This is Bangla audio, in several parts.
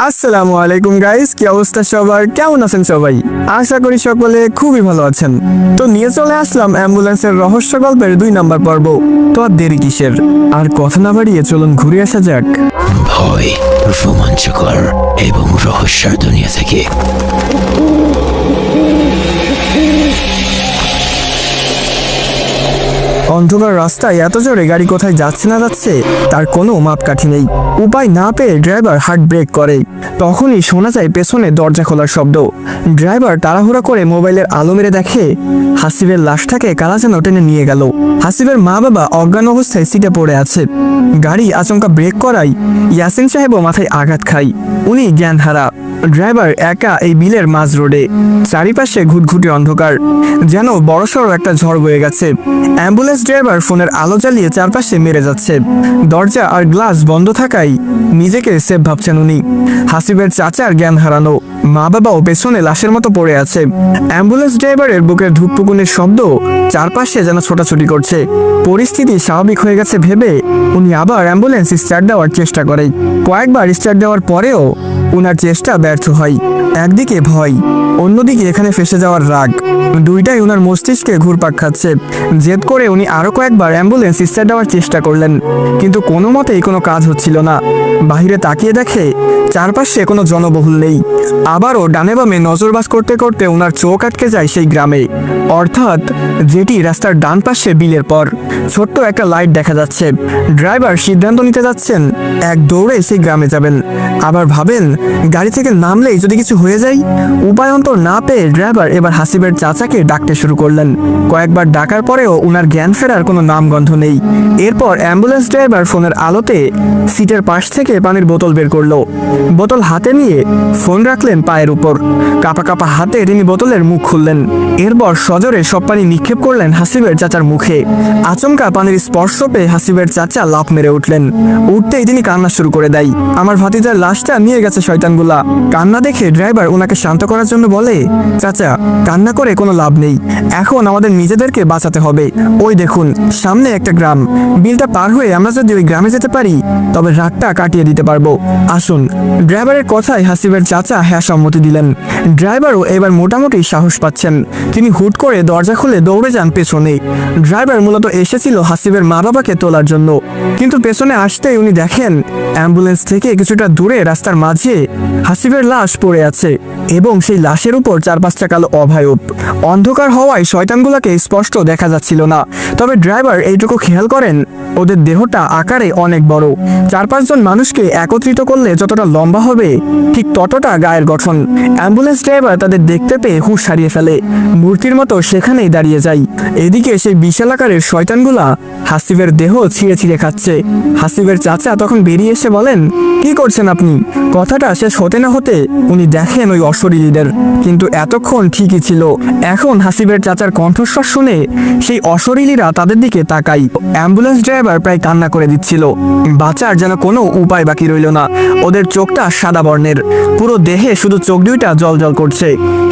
আসসালামু আলাইকুম গাইস, কি অবস্থা সবার? কেমন আছেন সবাই? আশা করি সকলে খুবই ভালো আছেন। তো নিয়ে চলে আসলাম অ্যাম্বুলেন্সের রহস্য গল্পের 2 নম্বর পর্ব। তো আর দেরি কিসের? আর কথা না বাড়িয়ে চলুন ঘুরে আসা যাক ভয়, রোমাঞ্চকর এবং রহস্যের দুনিয়া থেকে। অন্ধকার রাস্তায় এত জোরে গাড়ি কোথায় যাচ্ছে না যাচ্ছে তার কোনো মাপকাঠি নেই। উপায় না পেয়ে ড্রাইভার হার্ড ব্রেক করে। তখনই শোনা যায় পেছনে দরজা খোলার শব্দ। ড্রাইভার তাড়াহুড়া করে মোবাইলের আলো মেরে দেখে হাসিবের লাশটাকে কারা যেন টেনে নিয়ে গেল। হাসিবের মা বাবা অজ্ঞান অবস্থায় সিটে পড়ে আছে। গাড়ি আচমকা ব্রেক করায় ইয়াসিন সাহেবও মাথায় আঘাত খায়। উনি জ্ঞানহারা। ড্রাইভার একা এই বিলের মাঝ রোডে। চারিপাশে ঘুটঘুটে অন্ধকার, যেন বড়সড় একটা ঝড় বয়ে গেছে। অ্যাম্বুলেন্স ড্রাইভার ফোনের আলো জ্বালিয়ে চারপাশে মেরে যাচ্ছে। দরজা আর গ্লাস বন্ধ থাকায় নিজেকে সেফ ভাবছেন উনি। হাসিবের চাচার জ্ঞান হারানো, মা বাবাও পেছনে লাশের মতো পড়ে আছে। অ্যাম্বুলেন্স ড্রাইভারের বুকের ধুকপুকুনের শব্দ চারপাশে যেন ছোটাছুটি করছে। পরিস্থিতি স্বাভাবিক হয়ে গেছে ভেবে উনি আবার অ্যাম্বুলেন্স স্টার্ট দেওয়ার চেষ্টা করে। কয়েকবার স্টার্ট দেওয়ার পরেও উনার চেষ্টা ব্যর্থ হয়। একদিকে ভয়, অন্যদিকে এখানে ফেসে যাওয়ার রাগ, দুইটাই উনার মস্তিষ্কে ঘুরপাক খাচ্ছে। জেদ করে উনি আরো কয়েকবার অ্যাম্বুলেন্স স্টার্ট দেওয়ার চেষ্টা করলেন, কিন্তু কোনো মতেই কোনো কাজ হচ্ছিল না। বাহিরে তাকিয়ে দেখে চারপাশে কোনো জনবহুল নেই। আবারও ডানে বামে নজরবাজ করতে করতে ওনার চোখ আটকে যায় সেই গ্রামে, অর্থাৎ যেটি রাস্তার ডান পাশে বিলের পর। ছোট্ট একটা লাইট দেখা যাচ্ছে। ড্রাইভার সিদ্ধান্ত নিতে যাচ্ছেন এক দৌড়ে সেই গ্রামে যাবেন। আবার ভাবেন গাড়ি থেকে নামলেই যদি কিছু হয়ে যায়। উপায়ন্তর না পেয়ে ড্রাইভার এবার হাসিবের চাচাকে ডাকতে শুরু করলেন। কয়েকবার ডাকার পরেও উনার জ্ঞান ফেরার কোনো নামগন্ধ নেই। এরপর অ্যাম্বুলেন্স ড্রাইভার ফোনের আলোতে সিটের পাশ থেকে পানির বোতল বের করলো। বোতল হাতে নিয়ে ফোন রাখলেন পায়ের উপর। কাপা কাপা হাতে তিনি বোতলের মুখ খুললেন। এরপর সজোরে সব পানি নিক্ষেপ করলেন হাসিবের চাচার মুখে। আচমকা পানির স্পর্শ পেয়ে হাসিবের চাচা লাফ মেরে উঠলেন। উঠতেই তিনি কান্না শুরু করে দেয়। আমার ভাতিজার লাশটা নিয়ে গেছে শয়তানগুলা। কান্না দেখে ড্রাইভার ওনাকে শান্ত করার জন্য বলে, চাচা কান্না করে কোনো লাভ নেই, এখন আমাদের নিজেদেরকে বাঁচাতে হবে। ওই দেখুন সামনে একটা গ্রাম, বিলটা পার হয়ে আমরা যদি ওই গ্রামে যেতে পারি তবে রাতটা কাটিয়ে দিতে পারবো। আসুন। ড্রাইভারের কথায় হাসিবের চাচা হ্যাঁ সম্মতি দিলেন। ড্রাইভারও এবার মোটামুটি সাহস পাচ্ছেন। তিনি হুট করে দরজা খুলে দৌড়ে যান পেছনে। ড্রাইভার মূলত এসেছিল হাসিবের মা বাবাকে তোলার জন্য, কিন্তু পেছনে আসতেই উনি দেখেন অ্যাম্বুলেন্স থেকে কিছুটা দূরে রাস্তার মাঝে হাসিবের লাশ পড়ে আছে, এবং সেই লাশের উপর 4-5টা কালো অভায়ব। অন্ধকার হওয়ায় শয়তানগুলোকে স্পষ্ট দেখা যাচ্ছিল না, তবে ড্রাইভার এইটুকু খেয়াল করেন ওদের দেহটা আকারে অনেক বড়। 4-5 জন মানুষকে একত্রিত করলে যতটা লম্বা হবে ঠিক ততটা গায়ের গঠন। অ্যাম্বুলেন্স ড্রাইভার তাদের দেখতে পেয়ে হুঁশ হারিয়ে ফেলে, মূর্তির মতো সেখানেই দাঁড়িয়ে যায়। এদিকে সেই বিশাল আকারের শয়তানগুলা হাসিবের দেহ ছিঁড়ে ছিঁড়ে খাচ্ছে। হাসিবের চাচা তখন বেরিয়ে এসে বলেন, কি করছেন আপনি? কথাটা শেষ হতে না হতে উনি দেখেন ওই অশরীরীদের, কিন্তু এতক্ষণ ঠিকই ছিল। এখন হাসিবের চাচার কণ্ঠস্বর শুনে সেই অশরীরীরা তাদের দিকে তাকাই। অ্যাম্বুলেন্স ড্রাইভার প্রায় কান্না করে দিচ্ছিল। বাঁচার যেন কোনো উপায় বাকি রইল না। ওদের চোখটা সাদা বর্ণের, পুরো দেহে শুধু চোখ দুইটা জলজল করছে।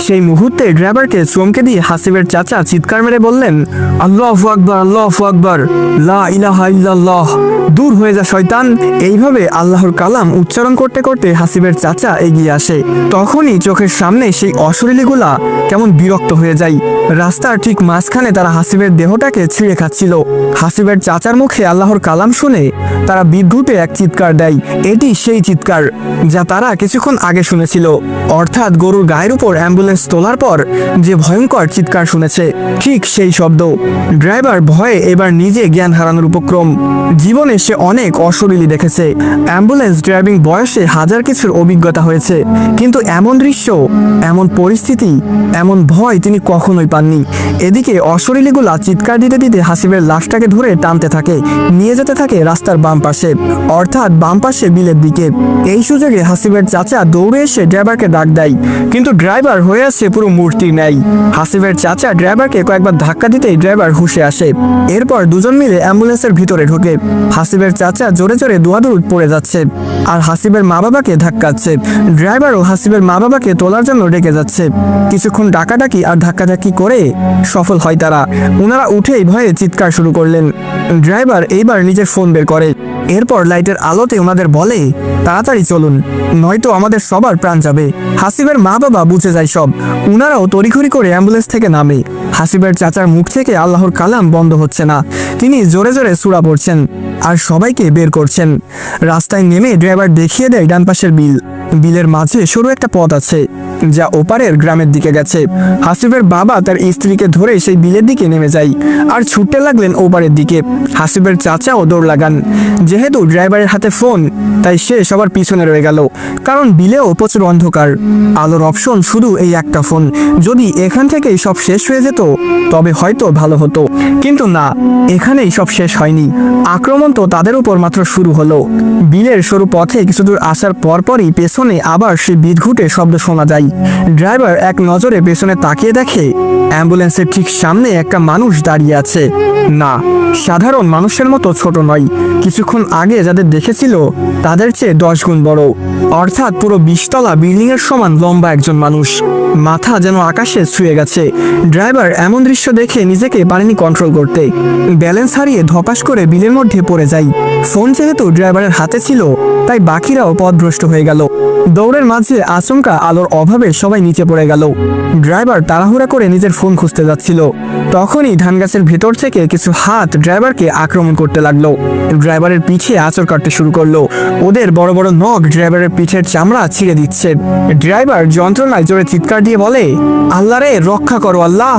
সেই মুহূর্তে ড্রাইভারকে চমকে দিয়ে হাসিবের চাচা চিৎকার মেরে বললেন, আল্লাহু আকবার, আল্লাহু আকবার, লা ইলাহা ইল্লাল্লাহ, দূর হয়ে যা শয়তান। এইভাবে আল্লাহর কালাম উচ্চারণ করতে করতে হাসিবের চাচা এগিয়ে আসে। তখনই চোখের সামনে সেই অশরীরীগুলা কেমন বিরক্ত হয়ে যায়। রাস্তার ঠিক মাঝখানে তারা হাসিবের দেহটাকে ছিঁড়ে খাচ্ছিল। হাসিবের চাচার মুখে আল্লাহর কালাম শুনে তারা বিদ্যুতে এক চিৎকার দেয়। এটি সেই চিৎকার যা তারা কিছুক্ষণ আগে শুনেছিল, অর্থাৎ গরুর গায়ের উপর অ্যাম্বুলেন্স তোলার পর যে ভয়ঙ্কর চিৎকার শুনেছে, ঠিক সেই শব্দ। ড্রাইভার ভয়ে এবার নিজে জ্ঞান হারানোর উপক্রম। জীবনে সে অনেক অশরীরী দেখেছে, অ্যাম্বুলেন্স ড্রাইভিং বয়সে হাজার কিছুর অভিজ্ঞতা হয়েছে, কিন্তু এমন দৃশ্য, এমন পরিস্থিতি, এমন ভয় তিনি কখনোই পাননি। এদিকে অশরীরীগুলা চিৎকার দিতে দিতে হাসিবের লাশটাকে ধরে টানতে থাকে, নিয়ে যেতে থাকে রাস্তার বাম পাশে, অর্থাৎ বাম পাশে বিলের দিকে। এই সুযোগে হাসিবের চাচা দৌড়ে এসে ড্রাইভারকে ডাক দেয়, কিন্তু ড্রাইভার হয়ে আসছে পুরো মূর্তি নেয়। হাসিবের চাচা ড্রাইভারকে কয়েকবার ধাক্কা দিতেই ড্রাইভার হুঁশে আসে। এরপর দুজন মিলে অ্যাম্বুলেন্সের ভিতরে ঢোকে। হাসিবের চাচা জোরে জোরে দোয়াদুর পড়ে যাচ্ছে আর হাসিবের মা বাবাকে ধাক্কাচ্ছে। ড্রাইভারও হাসিবের মা বাবাকে তোলার জন্য ডেকে যাচ্ছে। কিছুক্ষণ ডাকাডাকি আর ধাক্কাধাক্কি করে সফল হয় তারা। ওনারা উঠেই ভয়ে চিৎকার শুরু করলেন। ড্রাইভার এইবার নিজের ফোন বের করে। এরপর লাইটের আলোতে ওনাদের বলে, তাড়াতাড়ি চলুন, নয়তো আমাদের সবার প্রাণ যাবে। হাসিবের মা বাবা বুঝে যায় সব, উনারাও তড়িঘড়ি করে অ্যাম্বুলেন্স থেকে নামে। হাসিবের চাচার মুখ থেকে আল্লাহর কালাম বন্ধ হচ্ছে না, তিনি জোরে জোরে সূরা পড়ছেন আর সবাইকে বের করছেন। রাস্তায় নেমে ড্রাইভার দেখিয়ে দেয় ডান পাশের বিল। বিলের মাঝে সরু একটা পথ আছে যা ওপারের গ্রামের দিকে গেছে। হাসিবের বাবা তার স্ত্রীকে ধরে সেই বিলের দিকে নেমে যায় আর ছুটতে লাগলেন ওপারের দিকে। হাসিবের চাচাও দৌড় লাগান। যেহেতু ড্রাইভারের হাতে ফোন, তাই সে সবার পিছনে রয়ে গেল, কারণ বিলেও প্রচুর অন্ধকার। আলোর অপশন শুধু এই একটা ফোন। যদি এখান থেকেই সব শেষ হয়ে যেত তবে হয়তো ভালো হতো, কিন্তু না, এখানেই সব শেষ হয়নি। আক্রমণ তো তাদের উপর মাত্র শুরু হলো। বিলের সরু পথে কিছু দূর আসার পরপরই পেছনে আবার সেই বিদঘুটে শব্দ শোনা যায়। ড্রাইভার এক নজরে পেছনে তাকিয়ে দেখে অ্যাম্বুলেন্সের ঠিক সামনে একটা মানুষ দাঁড়িয়ে আছে। না, সাধারণ মানুষের মতো ছোট নয়, কিছুক্ষণ আগে যাদের দেখেছিল তাদের চেয়ে 10 গুণ বড়, অর্থাৎ পুরো 20 তলা বিল্ডিং এর সমান লম্বা একজন মানুষ। মাথা যেন আকাশে ছুঁয়ে গেছে। ড্রাইভার এমন দৃশ্য দেখে নিজেকে পারেনি কন্ট্রোল করতে, ব্যালেন্স হারিয়ে ধপাস করে বিলের মধ্যে পড়ে যায়। ফোন যেহেতু ড্রাইভারের হাতে ছিল, তাই বাকিরাও পথভ্রষ্ট হয়ে গেল। দৌড়ের মাঝে আচমকা আলোর অভাবে সবাই নিচে পড়ে গেল। ড্রাইভার তাড়াহুড়া করে নিজের ফোন খুঁজতে যাচ্ছিল, তখনই ধান গাছের ভেতর থেকে কিছু হাত ড্রাইভারকে আক্রমণ করতে লাগলো। ড্রাইভারের পিঠে আঁচড় কাটতে শুরু করলো। ওদের বড় বড় নখ ড্রাইভারের পিঠের চামড়া ছিঁড়ে দিচ্ছে। ড্রাইভার যন্ত্রণায় জোরে চিৎকার দিয়ে বলে, আল্লাহ রে, রক্ষা করো আল্লাহ।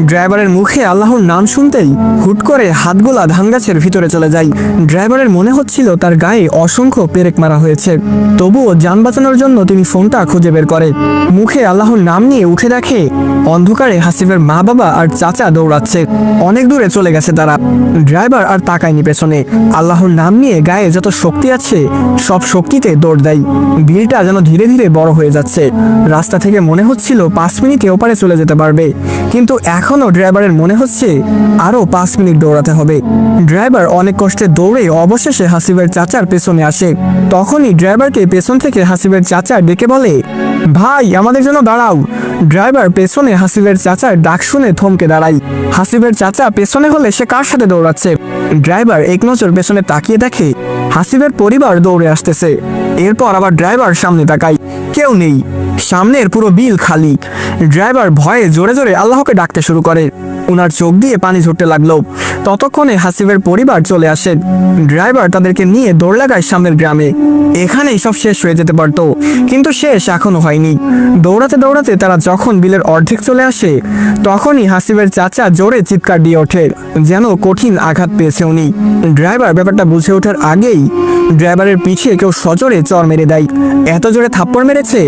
ড্রাইভারের মুখে আল্লাহর নাম শুনতেই হুট করে হাতগুলা ধান গাছের ভিতরে চলে যায়। ড্রাইভারের মনে হচ্ছিল তার গায়ে অসংখ্য পেরেক মারা হয়েছে, তবুও যান বাঁচানোর জন্য তিনি ফোনটা খুঁজে বের করে। মুখে আল্লাহর নাম নিয়ে উঠে দেখে অন্ধকারে হাসিবের মা বাবা আর চাচা দৌড়াচ্ছে। অনেক দূরে চলে গেছে তারা। ড্রাইভার আর তাকায়নি পেছনে। আল্লাহর নাম নিয়ে গায়ে যত শক্তি আছে সব শক্তিতে দৌড় দেয়। ভিড়টা যেন ধীরে ধীরে বড় হয়ে যাচ্ছে। রাস্তা থেকে মনে হচ্ছিল 5 মিনিটে ওপারে চলে যেতে পারবে, কিন্তু এখনো ড্রাইভারের মনে হচ্ছে আরো 5 মিনিট দৌড়াতে হবে। ড্রাইভার অনেক কষ্টে দৌড়ে অবশেষে হাসিবের চাচার পেছনে আসে। তখনই ড্রাইভারকে পেছন থেকে হাসিবের চাচা ডেকে বলে, ভাই, আমাদের জন্য দাঁড়াও। ড্রাইভার পেছনে হাসিবের চাচার ডাক শুনে থমকে দাঁড়ায়। হাসিবের চাচা পেছনে হলে সে কার সাথে দৌড়াচ্ছে? ড্রাইভার এক নজর পেছনে তাকিয়ে দেখে হাসিবের পরিবার দৌড়ে আসতেছে। এরপর আবার ড্রাইভার সামনে তাকায়, কেউ নেই, সামনের পুরো বিল খালি। ড্রাইভার ভয়ে জোরে জোরে আল্লাহকে ডাকতে শুরু করে। উনার চোখ দিয়ে পানি ঝরতে লাগলো। ততক্ষণে হাসিবের পরিবার চলে আসে। ড্রাইভার তাদেরকে নিয়ে দৌড় লাগায় সামনের গ্রামে। এখানেই সব শেষ হয়ে যেতে পারত, কিন্তু শেষ এখনো হয়নি। দৌড়াতে দৌড়াতে তারা যখন বিলের অর্ধেক চলে আসে, তখনই হাসিবের চাচা জোরে চিৎকার দিয়ে ওঠে, যেন কঠিন আঘাত পেয়েছে উনি। ড্রাইভার ব্যাপারটা বুঝে ওঠার আগেই ড্রাইভারের পিঠে কেউ সজোরে চড় মেরে দেয়। এত জোরে থাপ্পড় মেরেছে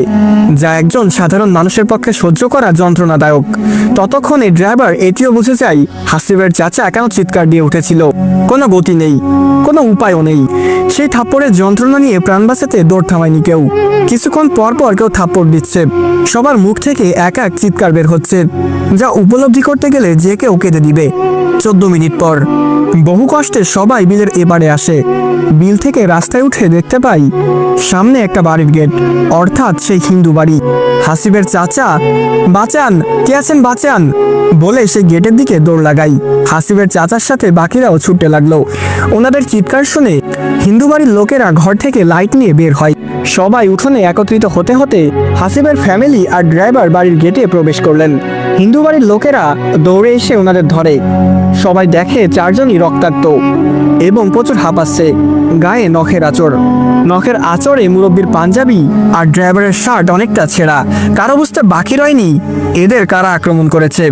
যা একজন সাধারণ মানুষের পক্ষে সহ্য করা যন্ত্রণাদায়ক। ততক্ষণে ড্রাইভার এটিও বুঝে যায় হাসিবের চাচা কেন চিৎকার দিয়ে উঠেছিল। কোনো গতি নেই, কোনো উপায়ও নেই। সেই থাপ্পড়ের যন্ত্রণা নিয়ে প্রাণ বাঁচাতে দৌড় থামায়নি কেউ। কিছুক্ষণ পর পর কেউ থাপ্পড় দিচ্ছে। সবার মুখ থেকে এক এক চিৎকার বের হচ্ছে, যা উপলব্ধি করতে গেলে যে কেউ কেঁদে দিবে। 14 মিনিট পর বহু কষ্টে সবাই বিলের এপারে আসে। বিল থেকে রাস্তায় উঠে দেখতে পাই সামনে একটা বাড়ির গেট, অর্থাৎ সেই হিন্দু বাড়ি। হাসিবের চাচা, বাঁচান, কে আছেন বাঁচান বলে সেই গেটের দিকে দৌড় লাগাই। হাসিবের চাচার সাথে বাকিরাও ছুটতে লাগলো। ওনাদের চিৎকার শুনে হিন্দু বাড়ির লোকেরা ঘর থেকে লাইট নিয়ে বের হয়। সবাই উঠোনে একত্রিত হতে হতে হাসিবের ফ্যামিলি আর ড্রাইভার বাড়ির গেটে প্রবেশ করলেন। হিন্দু বাড়ির লোকেরা দৌড়ে এসে ওনাদের ধরে। সবাই দেখে 4 জনই রক্তাক্ত এবং প্রচুর হাঁপাচ্ছে, গায়ে নখের আঁচড়। নখের আঁচড়ে মুরব্বীর পাঞ্জাবি আর ড্রাইভারের শার্ট অনেকটা ছেঁড়া। কারো বুঝতে বাকি রয়নি এদের কারা আক্রমণ করেছে।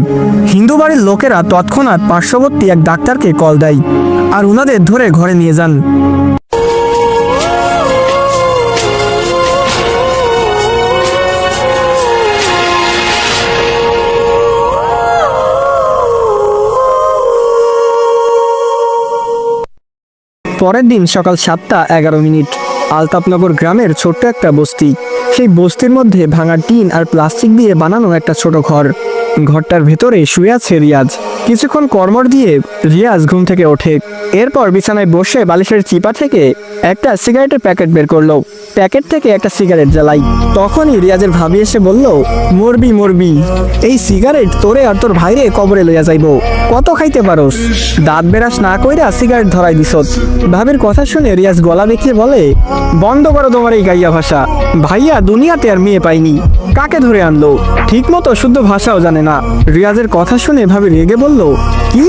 হিন্দু বাড়ির লোকেরা তৎক্ষণাৎ পার্শ্ববর্তী এক ডাক্তারকে কল দেয় আর ওনাদের ধরে ঘরে নিয়ে যান। পরের দিন সকাল 7:11 আলতাপনগর গ্রামের ছোট্ট একটা বস্তি। সেই বস্তির মধ্যে ভাঙা টিন আর প্লাস্টিক দিয়ে বানানো একটা ছোট ঘর। ঘরটার ভেতরে শুয়ে আছে রিয়াজ। কিছুক্ষণ কর্মর দিয়ে রিয়াজ ঘুম থেকে ওঠে। এরপর বিছানায় বসে বালিশের চিপা থেকে একটা সিগারেটের প্যাকেট বের করলো। প্যাকেট থেকে একটা সিগারেট জ্বালাই। তখনই রিয়াজের ভাবি এসে বলল, মরবি মরবি, এই সিগারেট তোরে আর তোর ভাইরে কবরে লইয়া যাইব। কত খাইতে পারোস? দাঁত বেরাস না কইরা সিগারেট ধরাই দিছত। ভাবির কথা শুনে রিয়াজ গলা বেঁকিয়ে বলে, বন্ধ করো তোমার এই গাইয়া ভাষা। ভাইয়া দুনিয়াতে আর মেয়ে পাইনি, কাকে ধরে আনলো? ঠিক মতো শুদ্ধ ভাষাও জানে না। রিয়াজের কথা শুনে ভাবি রেগে বলল, কি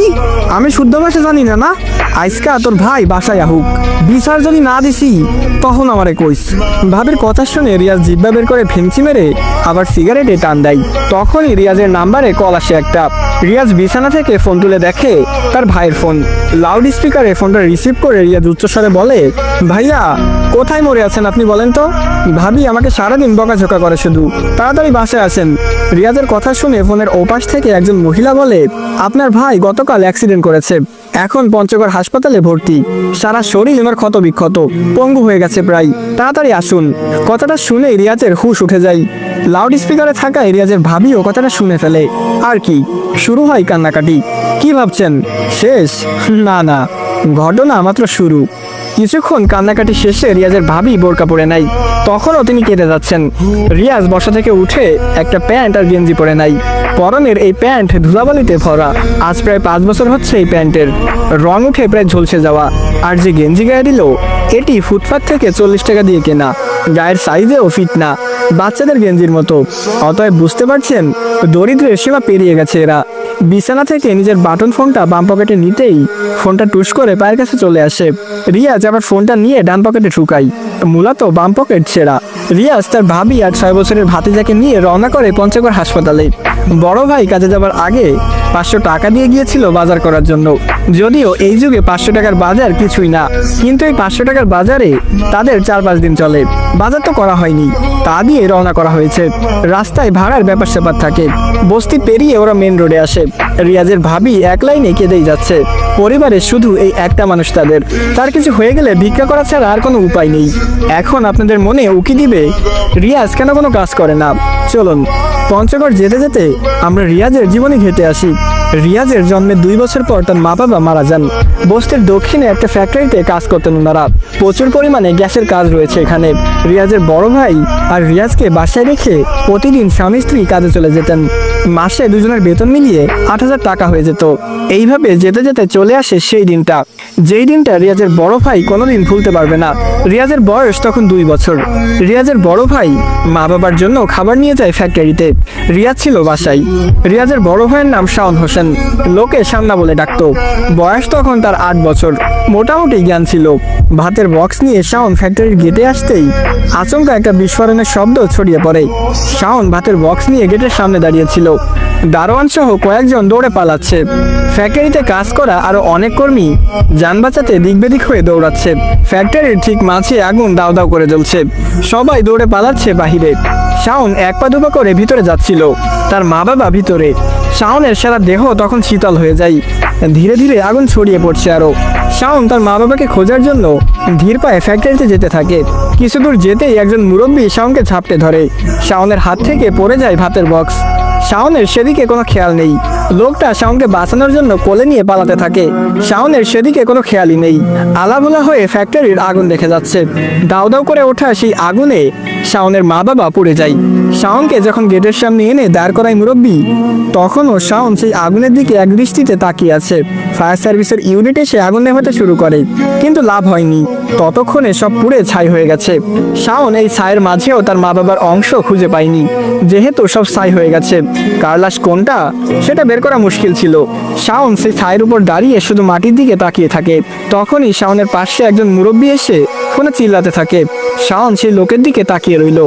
আমি শুদ্ধ ভাষা জানি না? আজকা তোর ভাই বাসায় আহুক, বিচার যদি না দিছি তখন আমারে কইস। ভাবির কথা শুনে রিয়াজ জিব্বা বের করে ভেঙচি মেরে আবার সিগারেটে টান দেয়। তখনই রিয়াজের নাম্বারে কল আসে একটা। রিয়াজ বিছানা থেকে ফোন তুলে দেখে তার ভাইয়ের ফোন। লাউড স্পিকারে ফোনটা রিসিভ করে রিয়াজ উচ্চস্বরে বলে, ভাইয়া কোথায় মরে আছেন আপনি বলেন তো? ভাবি আমাকে সারাদিন বকাঝকা করে, শুধু তাড়াতাড়ি বাসায় আসেন। রিয়াজের কথা শুনে ফোনের ওপাশ থেকে একজন মহিলা বলে, আপনার ভাই গতকাল অ্যাক্সিডেন্ট করেছে, এখন পঞ্চগড় হাসপাতালে ভর্তি, সারা শরীর এবার ক্ষত বিক্ষত, পঙ্গু হয়ে গেছে প্রায়, তাড়াতাড়ি আসুন। কথাটা শুনে রিয়াজের হুশ উঠে যায়। লাউড স্পিকারে থাকা রিয়াজের ভাবিও কথাটা শুনে ফেলে। আর কি শুরু হয় কান্নাকাটি। কি ভাবছেন শেষ? না না, ঘটনা মাত্র শুরু। কিছুক্ষণ কান্নাকাটি শেষে রিয়াজের ভাবি বোরকা পরে নাই, তখনও তিনি কেঁদে যাচ্ছেন। রিয়াজ বসা থেকে উঠে একটা প্যান্ট আর গেঞ্জি পরে নাই। পরনের এই প্যান্ট ধুলাবালিতে ভরা। আজ প্রায় 5 বছর হচ্ছে এই প্যান্টের রং উঠে প্রায় ঝলসে যাওয়া। আর যে গেঞ্জি গায়ে দিল এটি ফুটপাত থেকে 40 টাকা দিয়ে কেনা, গায়ের সাইজেও ফিট না, বাচ্চাদের গেঞ্জির মতো। অতএব বুঝতে পারছেন দরিদ্রের সীমা পেরিয়ে গেছে এরা। বিছানা থেকে নিজের বাটন ফোনটা বাম পকেটে নিতেই ফোনটা টুস করে পায়ের কাছে চলে আসে। রিয়াজ আবার ফোনটা নিয়ে ডান পকেটে ঢুকায়, মূলত বাম পকেট ছেঁড়া। রিয়াজ তার ভাবি আর 6 বছরের ভাতিজাকে নিয়ে রওনা করে পঞ্চগড় হাসপাতালে। বড় ভাই কাজে যাবার আগে 500 টাকা দিয়ে গিয়েছিল বাজার করার জন্য। যদিও এই যুগে 500 টাকার বাজার কিছুই না, কিন্তু এই 500 টাকার বাজারে তাদের 4-5 দিন চলে। বাজার তো করা হয়নি, তা দিয়ে রওনা করা হয়েছে। রাস্তায় ভাড়ার ব্যাপার স্যাপার থাকে। বস্তি পেরিয়ে ওরা মেন রোডে আসে। রিয়াজের ভাবি এক লাইনে কেঁদেই যাচ্ছে। পরিবারে শুধু এই একটা মানুষ তাদের, তার কিছু হয়ে গেলে ভিক্ষা করা ছাড়া আর কোনো উপায় নেই। এখন আপনাদের মনে উকি দিবে রিয়াজ কেন কোনো কাজ করে না। চলুন পঞ্চগড় যেতে যেতে আমরা রিয়াজের জীবনে ঘেঁটে আসি। রিয়াজের জন্মের 2 বছর পর তার মা বাবা মারা যান। বস্তির দক্ষিণে একটা ফ্যাক্টরিতে কাজ করতেন ওনারা। প্রচুর পরিমাণে গ্যাসের কাজ রয়েছে এখানে। রিয়াজের বড় ভাই আর রিয়াজকে বাসায় রেখে প্রতিদিন স্বামী স্ত্রী কাজে চলে যেতেন। মাসে দুজনের বেতন মিলিয়ে 8,000 টাকা হয়ে যেত। এইভাবে যেতে যেতে চলে আসে সেই দিনটা, যেই দিনটা রিয়াজের বড় ভাই কোনোদিন ভুলতে পারবে না। রিয়াজের বয়স তখন 2 বছর। রিয়াজের বড় ভাই মা বাবার জন্য খাবার নিয়ে যায় ফ্যাক্টরিতে। রিয়াজ ছিল বাসায়। রিয়াজের বড় ভাইয়ের নাম শাওন হোসেন, লোকে সান্না বলে ডাকতো। বয়স তখন তার 8 বছর। মোটামুটি জ্ঞান ছিল। ভাতের বক্স নিয়ে শাওন ফ্যাক্টরির গেটে আসতেই আচমকা একটা বিস্ফোরণের শব্দ ছড়িয়ে পড়ে। শাওন ভাতের বক্স নিয়ে গেটের সামনে দাঁড়িয়েছিল। দারোয়ান সহ কয়েকজন দৌড়ে পালাচ্ছে। ফ্যাক্টরিতে কাজ করা আরো অনেক কর্মী যান বাঁচাতে দিকবেদিক হয়ে দৌড়াচ্ছে। ফ্যাক্টরির ঠিক মাঝে আগুন দাউ দাউ করে জ্বলছে। সবাই দৌড়ে পালাচ্ছে বাহিরে। শাওন 1 পা 2 পা করে ভিতরে যাচ্ছিল। তার মা বাবা ভিতরে। শাওনের সারা দেহ তখন শীতল হয়ে যায়। ধীরে ধীরে আগুন ছড়িয়ে পড়ছে আরো। শাওন তার মা বাবাকে খোঁজার জন্য ধীর পায়ে ফ্যাক্টরিতে যেতে থাকে। কিছু দূর যেতেই একজন মুরব্বী শাওনকে ঝাপটে ধরে। শাওনের হাত থেকে পড়ে যায় ভাতের বক্স। শাওনের সেদিকে কোনো খেয়াল নেই। লোকটা শাওনকে বাঁচানোর জন্য কোলে নিয়ে পালাতে থাকে। শাওনের সেদিকে কোনো খেয়ালই নেই। আলাভোলা হয়ে ফ্যাক্টরির আগুন দেখে যাচ্ছে। দাউ দাউ করে ওঠা সেই আগুনে শাওনের মা বাবা পুড়ে যায়। শাওনকে যখন গেটের সামনে এনে দাঁড় করায় মুরব্বী, তখনও শাওন সেই আগুনের দিকে এক দৃষ্টিতে তাকিয়ে আছে। ফায়ার সার্ভিসের ইউনিট এসে আগুন নেভাতে শুরু করে, কিন্তু লাভ হয়নি। ততক্ষণে সব পুড়ে ছাই হয়ে গেছে। শাওন এই ছাইয়ের মাঝেও তার মা বাবার অংশ খুঁজে পায়নি। যেহেতু সব ছাই হয়ে গেছে, কার লাশ কোনটা সেটা বের করা মুশকিল ছিল। শাওন সেই ছাইয়ের উপর দাঁড়িয়ে শুধু মাটির দিকে তাকিয়ে থাকে। তখনই শাওনের পাশে একজন মুরব্বী এসে ফোনে চিল্লাতে থাকে। শাওন সেই লোকের দিকে তাকিয়ে রইল।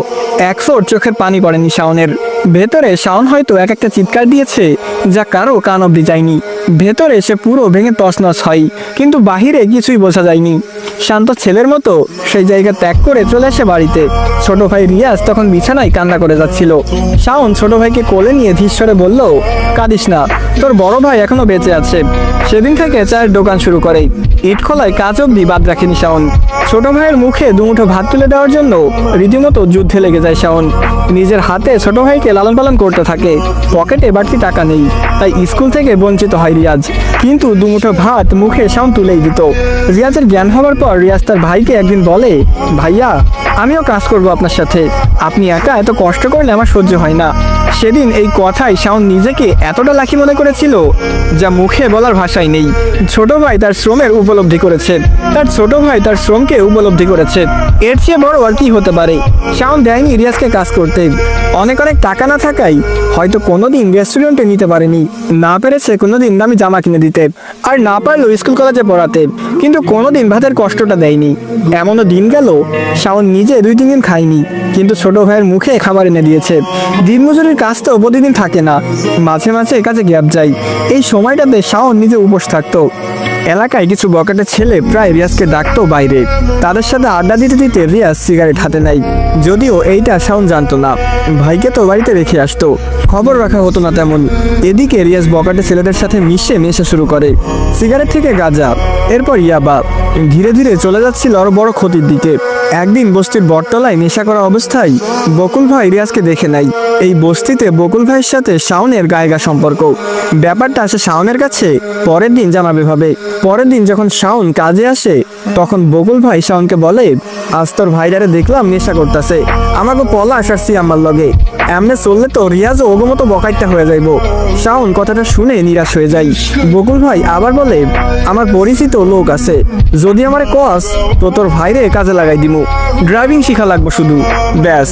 1 ফোঁট চোখের পানি পড়েনি শাওনের। ভেতরে শাওন হয়তো এক একটা চিৎকার দিয়েছে যা কারো কান অব্দি যায়নি। ভেতরে সে পুরো ভেঙে তছনছ হয়, কিন্তু বাহিরে কিছুই বোঝা যায়নি। শান্ত ছেলের মতো সেই জায়গা ত্যাগ করে চলে আসে বাড়িতে। ছোট ভাই রিয়াজ তখন বিছানায় কান্না করে যাচ্ছিল। শাওন ছোট ভাইকে কোলে নিয়ে ধীরে বলল, কাঁদিস না, তোর বড় ভাই এখনো বেঁচে আছে। সেদিন থেকে চায়ের দোকান শুরু করে। ইট খোলায় কাজ অব্দি বাদ রাখেনি শাওন। ছোট ভাইয়ের মুখে 2 মুঠো ভাত তুলে দেওয়ার জন্য রীতিমতো যুদ্ধে লেগে যায় শাওন। নিজের হাতে ছোট ভাইকে লালন পালন করতে থাকে। পকেটে বাড়তি টাকা নেই, তাই স্কুল থেকে বঞ্চিত হয় রিয়াজ। কিন্তু 2 মুঠো ভাত মুখে শাওন তুলেই দিত। রিয়াজের জ্ঞান হওয়ার পর রিয়াজ তার ভাইকে একদিন বলে, ভাইয়া আমিও কাজ করব আপনার সাথে, আপনি একা এত কষ্ট করলে আমার সহ্য হয় না। সেদিন এই কথায় শাওন নিজেকে এতটা লাকি মনে করেছিল যা মুখে বলার ভাষাই নেই। ছোট ভাই তার শ্রমের উপলব্ধি করেছে, তার ছোট ভাই তার শ্রমকে উপলব্ধি করেছে। এর চেয়ে বড় আর কি হতে পারে। শাওন দেয়নি রিয়াজকে কাজ করতে। অনেক টাকা না থাকায় হয়তো কোনোদিন রেস্টুরেন্টে নিতে পারেনি, না পেরেছে কোনোদিন দামি জামা কিনে দিতে, আর না পারলো স্কুল কলেজে পড়াতে, কিন্তু কোনোদিন ভাতের কষ্টটা দেয়নি। এমনও দিন গেল শাওন নিজে 2-3 দিন খায়নি, কিন্তু ছোট ভাইয়ের মুখে খাবার এনে দিয়েছে। দিনমজুরির কাজ তো প্রতিদিন থাকে না, মাঝে মাঝে কাজে গ্যাপ যায়। এই সময়টাতে শাওন নিজে উপোস থাকতো। এলাকায় কিছু বকাটে ছেলে প্রায় রিয়াজকে ডাকতো বাইরে, তাদের সাথে আড্ডা দিতে দিতে রিয়াজ সিগারেট হাতে নেয়। যদিও এইটা শাওন জানতো না, ভাইকে তো বাড়িতে রেখে আসতো, খবর রাখা হতো না তেমন। এদিকে রিয়াজ বকাটে ছেলেদের সাথে মিশে নেশা শুরু করে, সিগারেট থেকে গাঁজা, এরপর ইয়াবা। ধীরে ধীরে চলে যাচ্ছিল আরো বড় ক্ষতির দিকে। একদিন বস্তির বটতলায় নেশা করা অবস্থায় বকুল ভাই রিয়াজকে দেখে নেয়। এই বস্তিতে বকুল ভাইয়ের সাথে শাওনের গায়েগা সম্পর্ক। ব্যাপারটা আসে শাওনের কাছে পরের দিন জানাবে ভাবে। পরের দিন যখন শাওন কাজে আসে তখন বকুল ভাই শাওনকে বলে, আজ তোর ভাইরারে দেখলাম নেশা করতেছে, আমাকে পলাশ আর সিয়াম্মার লগে, এমনি চললে তো রিয়াজও ওগো মতো বকাইটা হয়ে যাইব। শাওন কথাটা শুনে নিরাশ হয়ে যায়। বকুল ভাই আবার বলে, আমার পরিচিত লোক আছে, যদি আমারে কস তো তোর ভাইরে কাজে লাগাই দিমু, ড্রাইভিং শিখা লাগবো শুধু, ব্যাস।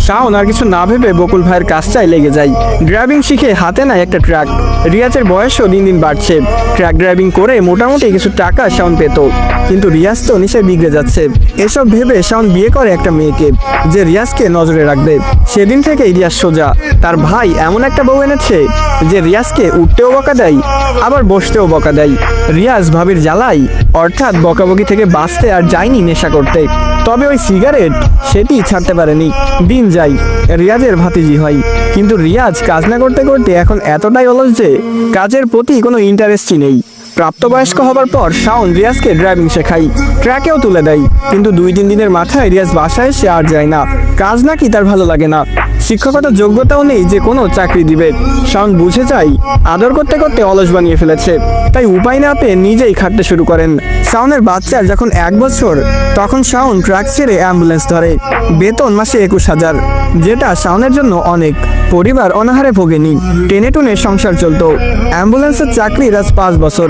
শাওন আর কিছু না ভেবে বকুল ভাইয়ের কাজটাই লেগে যায়। ড্রাইভিং শিখে হাতে নেয় একটা ট্রাক। রিয়াজের বয়সও দিন দিন বাড়ছে। ট্রাক ড্রাইভিং করে মোটামুটি কিছু টাকা শাওন পেত, কিন্তু রিয়াজ তো নেশায় বিগড়ে যাচ্ছে। এসব ভেবে শাওন বিয়ে করে একটা মেয়েকে, যে রিয়াজকে নজরে রাখবে। সেদিন থেকে রিয়াজ সোজা। তার ভাই এমন একটা বউ এনেছে যে রিয়াজকে উঠতেও বকা দেয়, আবার বসতেও বকা দেয়। রিয়াজ ভাবির জ্বালাই, অর্থাৎ বকাবকি থেকে বাঁচতে আর যায়নি নেশা করতে। তবে ওই সিগারেট সেটি ছাড়তে পারেনি। দিন যায়, রিয়াজের ভাতিজি হয়, কিন্তু রিয়াজ কাজ না করতে করতে এখন এতটাই অলস যে কাজের প্রতি কোনো ইন্টারেস্টই নেই। প্রাপ্তবয়স্ক হবার পর শাওন রিয়াজকে ড্রাইভিং শেখায়, ট্র্যাকেও তুলে দেয়, কিন্তু 2-3 দিনের মাথায় রিয়াজ বাসায় সে আর যায় না। কাজ নাকি তার ভালো লাগে না, শিক্ষকতার যোগ্যতাও নেই যে কোনো চাকরি দিবে। শাওন বুঝে যায় আদর করতে করতে অলস বানিয়ে ফেলেছে, তাই উপায় না পেয়ে নিজেই খাটতে শুরু করেন। শাওনের বাচ্চার যখন 1 বছর তখন শাওন ট্রাক ছেড়ে অ্যাম্বুলেন্স ধরে। বেতন মাসে 21,000, যেটা শাওনের জন্য অনেক। পরিবার অনাহারে ভোগেনি, টেনে টুনে সংসার চলতো। অ্যাম্বুলেন্সের চাকরি আজ 5 বছর।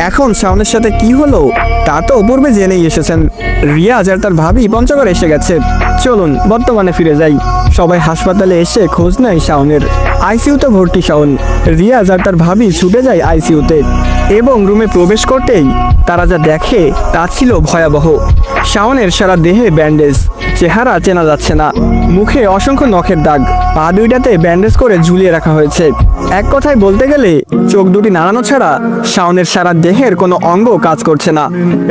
এখন শাওনের সাথে কি হলো তা তো পূর্বে জেনেই এসেছেন। রিয়াজ আর তার ভাবি পঞ্চগড় এসে গেছে। চলুন বর্তমানে ফিরে যাই। সবাই হাসপাতালে এসে খোঁজ নেয় শাওনের। আইসিইউতে ভর্তি শাওন। রিয়াজ আর তার ভাবি ছুটে যায় আইসিইউতে, এবং রুমে প্রবেশ করতেই তারা যা দেখে তা ছিল ভয়াবহ। শাওনের সারা দেহে ব্যান্ডেজ, চেহারা চেনা যাচ্ছে না, মুখে অসংখ্য নখের দাগ, পা দুইটাতে ব্যান্ডেজ করে ঝুলিয়ে রাখা হয়েছে। এক কথায় বলতে গেলে চোখ দুটি নাড়ানো ছাড়া শাওনের সারা দেহের কোনো অঙ্গ কাজ করছে না।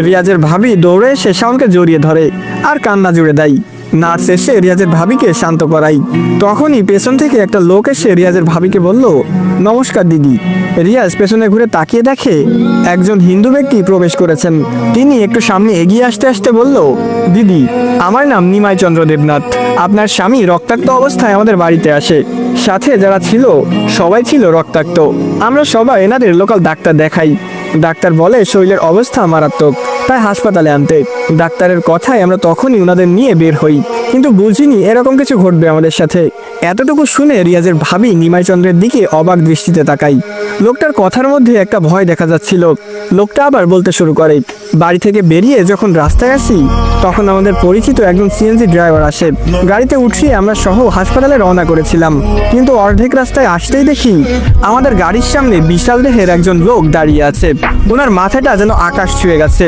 রিয়াজের ভাবি দৌড়ে এসে শাওনকে জড়িয়ে ধরে আর কান্না জুড়ে দেয়। নার্স এসে রিয়াজের ভাবিকে শান্ত করাই। তখনই পেছন থেকে একটা লোক এসে রিয়াজের ভাবিকে বলল, নমস্কার দিদি। রিয়াজ পেছনে ঘুরে তাকিয়ে দেখে একজন হিন্দু ব্যক্তি প্রবেশ করেছেন। তিনি একটু সামনে এগিয়ে আসতে আসতে বলল, দিদি, আমার নাম নিমাই চন্দ্র দেবনাথ। আপনার স্বামী রক্তাক্ত অবস্থায় আমাদের বাড়িতে আসে, সাথে যারা ছিল সবাই ছিল রক্তাক্ত। আমরা সবাই এনাদের লোকাল ডাক্তার দেখাই। ডাক্তার বলে শরীরের অবস্থা মারাত্মক, তাই হাসপাতালে আনতে। ডাক্তারের কথায় আমরা তখনই ওনাদের নিয়ে বের হই, কিন্তু বুঝিনি এরকম কিছু ঘটবে আমাদের সাথে। এতটুকু শুনে রিয়াজের ভাবি নিমাই চন্দ্রের দিকে অবাক দৃষ্টিতে তাকাই। লোকটার কথার মধ্যে একটা ভয় দেখা যাচ্ছিল। লোকটা আবার বলতে শুরু করে, বাড়ি থেকে বেরিয়ে যখন রাস্তায় আসি তখন আমাদের পরিচিত একজন সিএনজি ড্রাইভার আসে। গাড়িতে উঠিয়ে আমরা সহ হাসপাতালে রওনা করেছিলাম, কিন্তু অর্ধেক রাস্তায় আসতেই দেখি আমাদের গাড়ির সামনে বিশাল দেহের একজন লোক দাঁড়িয়ে আছে। ওনার মাথাটা যেন আকাশ ছুঁয়ে গেছে।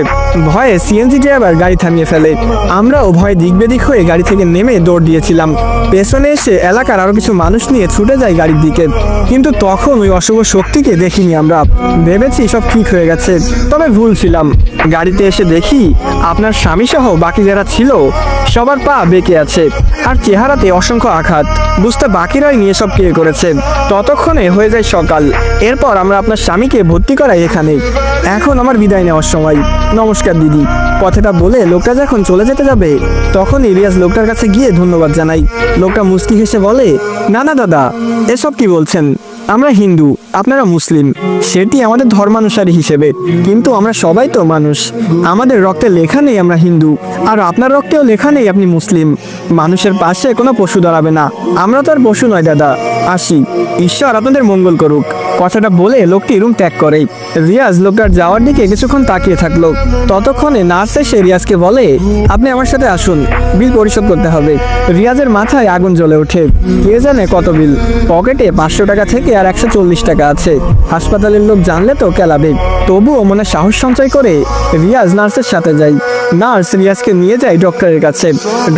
ভয়ে সিএনজি ড্রাইভার গাড়ি থামিয়ে ফেলে। আমরাও ভয়ে দিক বেদিক হয়ে গাড়ি থেকে নেমে দৌড় দিয়েছিলাম। পেছনে এসে এলাকার আরো কিছু মানুষ নিয়ে ছুটে যায় গাড়ির দিকে, কিন্তু তখন ওই অশুভ শক্তিকে দেখিনি আমরা। ভেবেছি সব ঠিক হয়ে গেছে, তবে ভুল ছিলাম। গাড়িতে এসে দেখি আপনার স্বামী সহ বাকি যারা ছিল সবার পা বেঁকে আছে আর চেহারাতে অসংখ্য আঘাত। বুঝতে বাকিরাই নিয়ে সব কে করেছে। ততক্ষণে হয়ে যায় সকাল। এরপর আমরা আপনার স্বামীকে ভর্তি করাই এখানে। এখন আমার বিদায় নেওয়ার সময়। নমস্কার দিদি। কথাটা বলে লোকটা যখন চলে যেতে যাবে তখনই রিয়াজ লোকটার কাছে গিয়ে ধন্যবাদ জানাই। লোকটা মুচকি হেসে বলে, না না দাদা, এসব কি বলছেন? আমরা হিন্দু, আপনারা মুসলিম, সেটি আমাদের ধর্মানুসারী হিসেবে, কিন্তু আমরা সবাই তো মানুষ। আমাদের রক্তে লেখা নেই আমরা হিন্দু, আর আপনার রক্তেও লেখা নেই আপনি মুসলিম। মানুষের পাশে কোনো পশু দাঁড়াবে না, আমরা তো আর পশু নয় দাদা। আসি, ঈশ্বর আপনাদের মঙ্গল করুক। কথাটা বলে লোকটি রুম ত্যাগ করে। রিয়াজ লোকটার যাওয়ার দিকে কিছুক্ষণ তাকিয়ে থাকলো। ততক্ষণে নার্স এসে রিয়াজকে বলে, আপনি আমার সাথে আসুন, বিল পরিশোধ করতে হবে। রিয়াজের মাথায় আগুন জ্বলে ওঠে। কে জানে কত বিল। পকেটে 500 টাকা থেকে আর 140 টাকা আছে। হাসপাতালের লোক জানলে তো কেলাবে। তবুও মনে সাহস সঞ্চয় করে রিয়াজ নার্সের সাথে যায়। নার্স রিয়াজকে নিয়ে যায় ডক্টরের কাছে।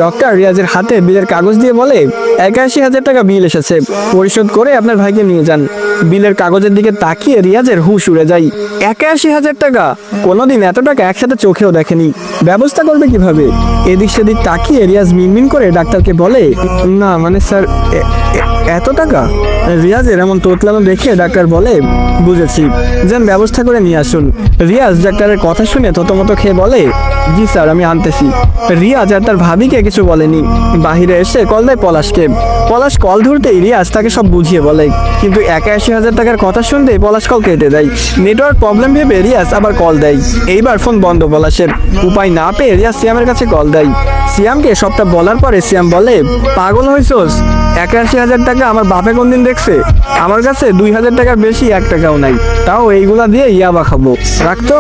ডক্টর রিয়াজের হাতে বিলের কাগজ দিয়ে বলে, 81,000 টাকা বিল এসেছে, পরিশোধ করে আপনার ভাইকে নিয়ে যান। বিলের কাগজের দিকে তাকিয়ে রিয়াজের হুঁশ উড়ে যায়। 81,000 টাকা! কোনোদিন এত টাকা একসাথে চোখেও দেখেনি। ব্যবস্থা করবে কিভাবে? এদিক সেদিক তাকিয়ে রিয়াজ মিনমিন করে ডাক্তারকে বলে, না মানে স্যার, এত টাকা? রিয়াজের এমন তোতলানো দেখে ডাক্তার বলে, বুঝেছি, যান ব্যবস্থা করে নিয়ে আসুন। রিয়াজ ডাক্তারের কথা শুনে থতমত খেয়ে বলে, জি স্যার, আমি আনতেছি। রিয়াজ আর তার ভাবিকে কিছু বলেনি। বাহিরে এসে কল দেয় পলাশকে। পলাশ কল ধরতেই রিয়াজ তাকে সব বুঝিয়ে বলে, কিন্তু 81,000 টাকার কথা শুনতেই পলাশ কল কেটে দেয়। নেটওয়ার্ক প্রবলেম ভেবে রিয়াজ আবার কল দেয়। এইবার ফোন বন্ধ পলাশের। উপায় না পেয়ে রিয়াজ সিয়ামের কাছে কল দেয়। সিয়ামকে সবটা বলার পরে সিয়াম বলে, পাগল হইছোস? 81,000 টাকা আমার বাপে কোনদিন দেখছে? আমার কাছে 2,000 টাকার বেশি 1 টাকাও নাই, তাও এইগুলা দিয়ে ইয়াবা খাবো, রাখতো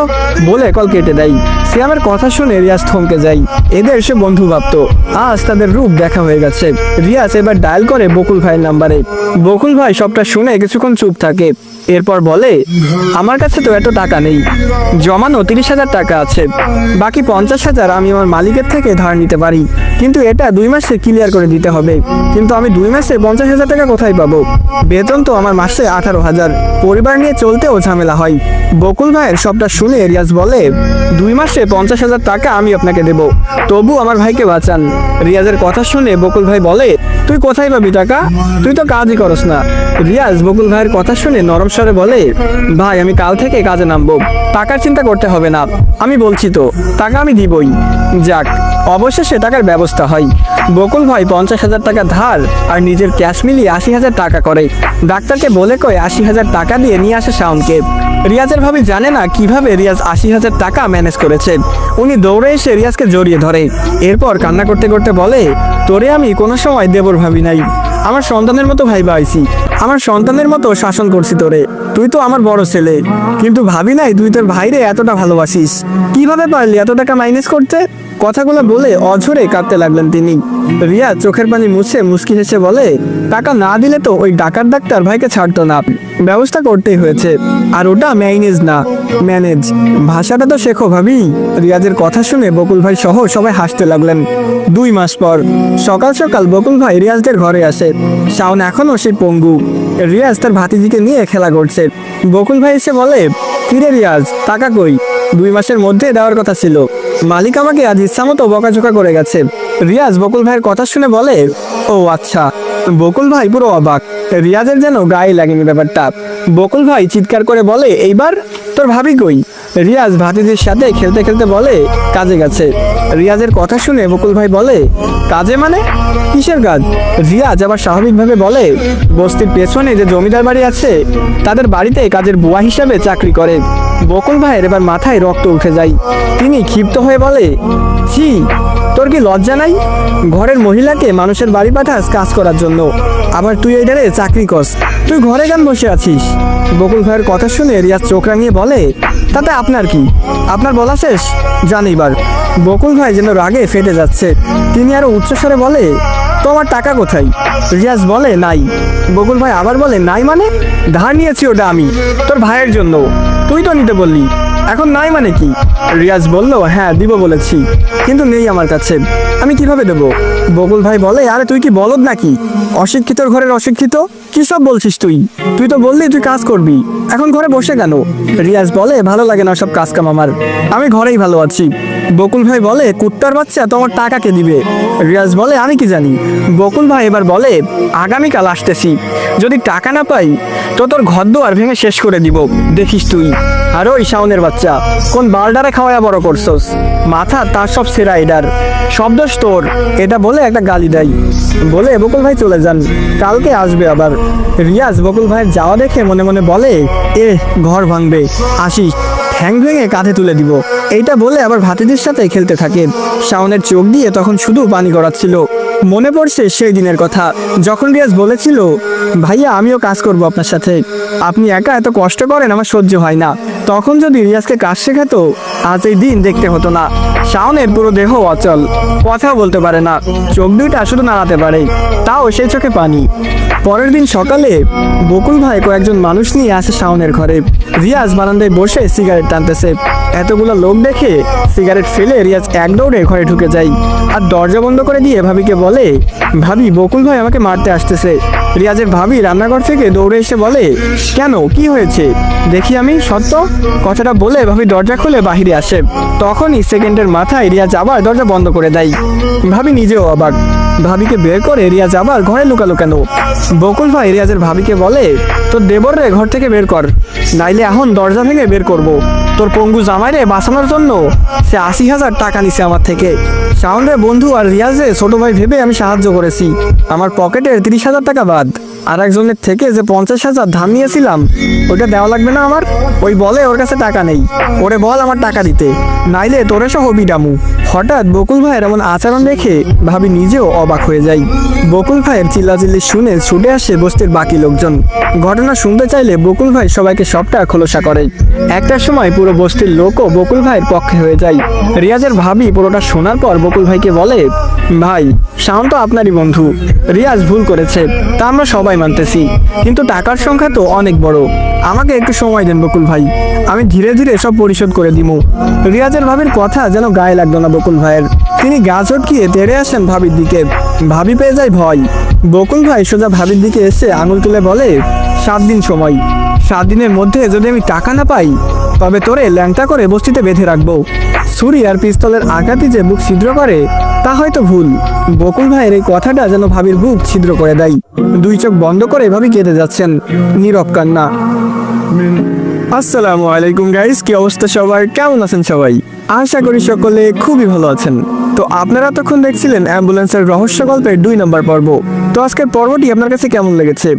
বলে কল কেটে দেয়। সিয়ামের কথা শুনে রিয়াজ থমকে যায়। এদের সে বন্ধু ভাবতো, আজ তাদের রূপ দেখা হয়ে গেছে। রিয়াজ এবার ডায়াল করে বকুল ভাইয়ের নাম্বারে। বকুল ভাই সবটা শুনে কিছুক্ষণ চুপ থাকে। এরপর বলে, আমার কাছে তো এত টাকা নেই, জমানো 30,000 টাকা আছে, বাকি 50,000 আমি আমার মালিকের থেকে ধার নিতে পারি, কিন্তু এটা 2 মাসে ক্লিয়ার করে দিতে হবে। কিন্তু আমি 2 মাসে 50,000 টাকা কোথায় পাবো? বেতন তো আমার মাসে 18,000, পরিবার নিয়ে চলতেও ঝামেলা হয়। বকুল ভাইয়ের সবটা শুনে রিয়াজ বলে, 2 মাসে 50,000 টাকা আমি আপনাকে দেব, তবু আমার ভাইকে বাঁচান। রিয়াজের কথা শুনে বকুল ভাই বলে, তুই কোথায় পাবি টাকা? তুই তো কাজই করস না। রিয়াজ বকুল ভাইয়ের কথা শুনে নরম স্বরে বলে, ভাই আমি কাল থেকে কাজে নামবো, টাকার চিন্তা করতে হবে না, আমি বলছি তো টাকা আমি দিবই। যাক, অবশেষে টাকার ব্যবস্থা হয়। বকুল ভাই 50,000 টাকা ধার আর নিজের ক্যাশ মিলিয়ে 80,000 টাকা করে। ডাক্তারকে বলে কয়ে 80,000 টাকা দিয়ে নিয়ে আসে শাওনকে। রিয়াজের ভাবি জানে না কিভাবে রিয়াজ 80,000 টাকা ম্যানেজ করেছে। উনি দৌড়ে এসে রিয়াজকে জড়িয়ে ধরে। এরপর কান্না করতে করতে বলে, তোরে আমি কোনো সময় দেবর ভাবি নাই, আমার সন্তানের মতো ভাইবা আইছি, আমার সন্তানের মতো শাসন করছি তোরে। তুই তো আমার বড় ছেলে, কিন্তু ভাবি নাই তুই তোর ভাইরে এতটা ভালোবাসিস। কিভাবে পারলি এত টাকা মাইনাস করতে? কথাগুলো বলে অঝরে কাঁদতে লাগলেন তিনি। রিয়া চোখের পানি মুছে মুচকি হেসে বলে, টাকা না দিলে তো ওই ডাকাত ডাক্তার ভাইকে ছাড়তো না, ব্যবস্থা করতেই হয়েছে। আর ওটা ম্যানেজ না, ম্যানেজ ভাষাটা তো শেখো ভাবি। রিয়াজের কথা শুনে বকুল ভাই সহ সবাই হাসতে লাগলেন। 2 মাস পর সকাল সকাল বকুল ভাই রিয়াজদের ঘরে আসে। শাওন এখনো সেই পঙ্গু। রিয়াজ তার ভাতিজিকে নিয়ে খেলা করছে। বকুল ভাই এসে বলে, কিরে রিয়াজ, টাকা কই? 2 মাসের মধ্যে দেওয়ার কথা ছিল, মালিক আমাকে আজ ইচ্ছা মতো বকাঝোকা করে গেছে। রিয়াজ বকুল ভাইয়ের কথা শুনে বলে, ও আচ্ছা। বকুল ভাই পুরো অবাক, রিয়াজের যেন গায়ে লাগেনি ব্যাপারটা। বকুল ভাই চিৎকার করে বলে, এইবার তোর ভাবি কই? রিয়াজ ভাতিজির সাথে খেলতে খেলতে বলে, কাজে গেছে। রিয়াজের কথা শুনে বকুল ভাই বলে, কাজে মানে? কিসের কাজ? রিয়াজ আবার স্বাভাবিকভাবে বলে, বস্তির পেছনে যে জমিদার বাড়ি আছে তাদের বাড়িতে কাজের বুয়া হিসাবে চাকরি করে। বকুল ভাইয়ের এবার মাথায় রক্ত উঠে যায়। তিনি ক্ষিপ্ত হয়ে বলে, ছি, তোর কি লজ্জা নাই? ঘরের মহিলাকে মানুষের বাড়ি পাঠাস কাজ করার জন্য, আবার তুই এটারে চাকরি করস? তুই ঘরে কেন বসে আছিস? বকুল ভাইয়ের কথা শুনে রিয়াজ চোখ রাঙিয়ে বলে, তাতে আপনার কি? আপনার বলা শেষ, জান এবার। বকুল ভাই যেন রাগে ফেটে যাচ্ছে। তিনি আরো উচ্চস্বরে বলে, তোমার টাকা কোথায়? রিয়াজ বলে, নাই। বকুল ভাই আবার বলে, নাই মানে? ধার নিয়েছি ওটা আমি, তোর ভাইয়ের জন্য, তুই তো নিতে বললি, এখন নাই মানে কি? রিয়াজ বলল, হ্যাঁ দিব বলেছি, কিন্তু নেই আমার কাছে, আমি কিভাবে দেবো? বকুল ভাই বলে, আরে তুই কি বলদ নাকি? অশিক্ষিতর ঘরের অশিক্ষিত? কি সব বলছিস তুই? তুই তো বললি তুই কাজ করবি, এখন ঘরে বসে কেন? রিয়াজ বলে, ভালো লাগে না সব কাজ কাম আমার, আমি ঘরেই ভালো আছি। বকুল ভাই বলে, কুত্তার বাচ্চা তোমার টাকা কে দিবে? রিয়াজ বলে, আমি কি জানি। বকুল ভাই এবার বলে, আগামীকাল আসতেছি, যদি টাকা না পাই তো তোর ঘর দুয়ার ভেঙে শেষ করে দিব, দেখিস তুই। আর ওই শাওনের বাচ্চা, কোন বালডারে খাওয়ায়া বড় করছস? মাথা তার সব সেরা এডার, সব দোষ তোর। এটা বলে একটা গালি দেয়। বলে বকুল ভাই চলে যান, কালকে আসবে আবার। রিয়াজ বকুল ভাইয়ের যাওয়া দেখে মনে মনে বলে, ঘর ভাঙবে, আসি, ঠ্যাং ভেঙে কাঁধে তুলে দিব। এইটা বলে আবার ভাতিজির সাথে খেলতে থাকে। শাওনের চোখ দিয়ে তখন শুধু পানি গড়াচ্ছিল। মনে পড়ছে সেই দিনের কথা, যখন রিয়াজ বলেছিল, ভাইয়া আমিও কাজ করব আপনার সাথে, আপনি একা এত কষ্ট করেন আমার সহ্য হয় না। তখন যদি রিয়াজকে কাজ শেখাতো, আজ এই দিন দেখতে হতো না। শাওনের পুরো দেহ অচল, কথাও বলতে পারে না, চোখ দুইটা শুধু নাড়াতে পারে, তাও সেই চোখে পানি। পরের দিন সকালে বকুল ভাই কয়েকজন মানুষ নিয়ে আসে শাওনের ঘরে। রিয়াজ বারান্দায় বসে সিগারেট টানতেছে। এতগুলো লোক দেখে সিগারেট ফেলে রিয়াজ এক দৌড়ে ঘরে ঢুকে যায় আর দরজা বন্ধ করে দিয়ে ভাবিকে বলে, ভাবি বকুল ভাই আমাকে মারতে আসতেছে। রিয়াজের ভাবি রান্নাঘর থেকে দৌড়ে এসে বলে, কেন, কি হয়েছে, দেখি আমি সত্য। কথাটা বলে ভাবি দরজা খুলে বাহিরে আসে। তখনই সেকেন্ডের মাথায় রিয়াজ আবার দরজা বন্ধ করে দেয়। ভাবি নিজেও অবাক, ভাবিকে বের করে রিয়াজ আবার ঘরে লুকালো কেন। বকুল ভাই রিয়াজের ভাবিকে বলে, তোর দেবর রে ঘর থেকে বের কর, নাইলে এখন দরজা ভেঙে বের করব। তোর পঙ্গু জামাইরে বাঁচানোর জন্য সে 80,000 টাকা নিছে আমার থেকে। শাওনরে বন্ধু আর রিয়াজে ছোট ভাই ভেবে আমি সাহায্য করেছি। আমার পকেটের 30,000 টাকা বাদ আর একজনের থেকে যে 50,000 ধার নিয়েছিলাম, ওইটা দেওয়া লাগবে না আমার। ওই বলে ওর কাছে টাকা নেই, ওরে বল আমার টাকা দিতে, নাইলে তোরে সহ বিডামু। হঠাৎ বকুল ভাইয়ের এমন আচরণ দেখে ভাবি নিজেও অবাক হয়ে যায়। বকুল ভাইয়ের চিল্লাচিল্লি শুনে ছুটে আসে বস্তির বাকি লোকজন। ঘটনা শুনতে চাইলে বকুল ভাই সবাইকে সবটা খোলসা করে। একটা সময় পুরো বস্তির লোকও বকুল ভাইয়ের পক্ষে হয়ে যায়। রিয়াজের ভাবি পুরোটা শোনার পর বকুল ভাইকে বলে, ভাই শাওন তো আপনারই বন্ধু, রিয়াজ ভুল করেছে তা আমরা সবাই মানতেছি, কিন্তু টাকার সংখ্যা তো অনেক বড়, আমাকে একটু সময় দেন বকুল ভাই, আমি ধীরে ধীরে সব পরিশোধ করে দিব। রিয়াজের ভাবির কথা যেন গায়ে লাগলো না বকুল ভাইয়ের। তিনি গা চটকিয়ে তেড়ে আসেন ভাবির দিকে। ভাবি পেয়ে যায় ভয়। বকুল ভাই সোজা ভাবির দিকে এসে আঙুল তুলে বলে, 7 দিন সময়, 7 দিনের মধ্যে যদি আমি টাকা না পাই, তবে তোরে ল্যাংটা করে বস্তিতে বেঁধে রাখবো। ছুরি আর পিস্তলের আঘাতই যে বুক ছিদ্র করে তা হয়তো ভুল। বকুল ভাইয়ের এই কথাটা যেন ভাবির বুক ছিদ্র করে দেয়। দুই চোখ বন্ধ করে ভাবি কেঁদে যাচ্ছেন, নীরব কান্না। আসসালামু আলাইকুম গাইস, কি অবস্থা সবার, কেমন আছেন সবাই? আশা করি সকলে খুবই ভালো আছেন। তো আপনারা তখন দেখছিলেন অ্যাম্বুলেন্সের রহস্য গল্পের 2 নম্বর পর্ব। তো আজকের পর্বটি আপনার কাছে কেমন লেগেছে,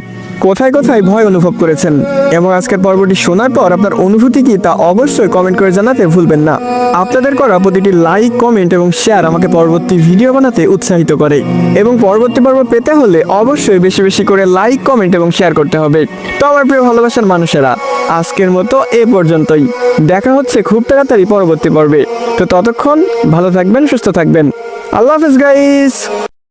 কোথায় কোথায় ভয় অনুভব করেছেন, এবং আজকের পর্বটি শোনার পর আপনার অনুভূতি কি তা অবশ্যই কমেন্ট করে জানাতে ভুলবেন না। আপনাদের করা প্রতিটি লাইক, কমেন্ট এবং শেয়ার আমাকে পরবর্তী ভিডিও বানাতে উৎসাহিত করে, এবং পরবর্তী পর্ব পেতে হলে অবশ্যই বেশি বেশি করে লাইক, কমেন্ট এবং শেয়ার করতে হবে। তো আমার প্রিয় ভালোবাসার মানুষেরা, আজকের মতো এ পর্যন্তই। দেখা হচ্ছে খুব তাড়াতাড়ি পরবর্তী পর্বে। তো ততক্ষণ ভালো থাকবেন, সুস্থ থাকবেন। আল্লাহ হাফেজ গাইস।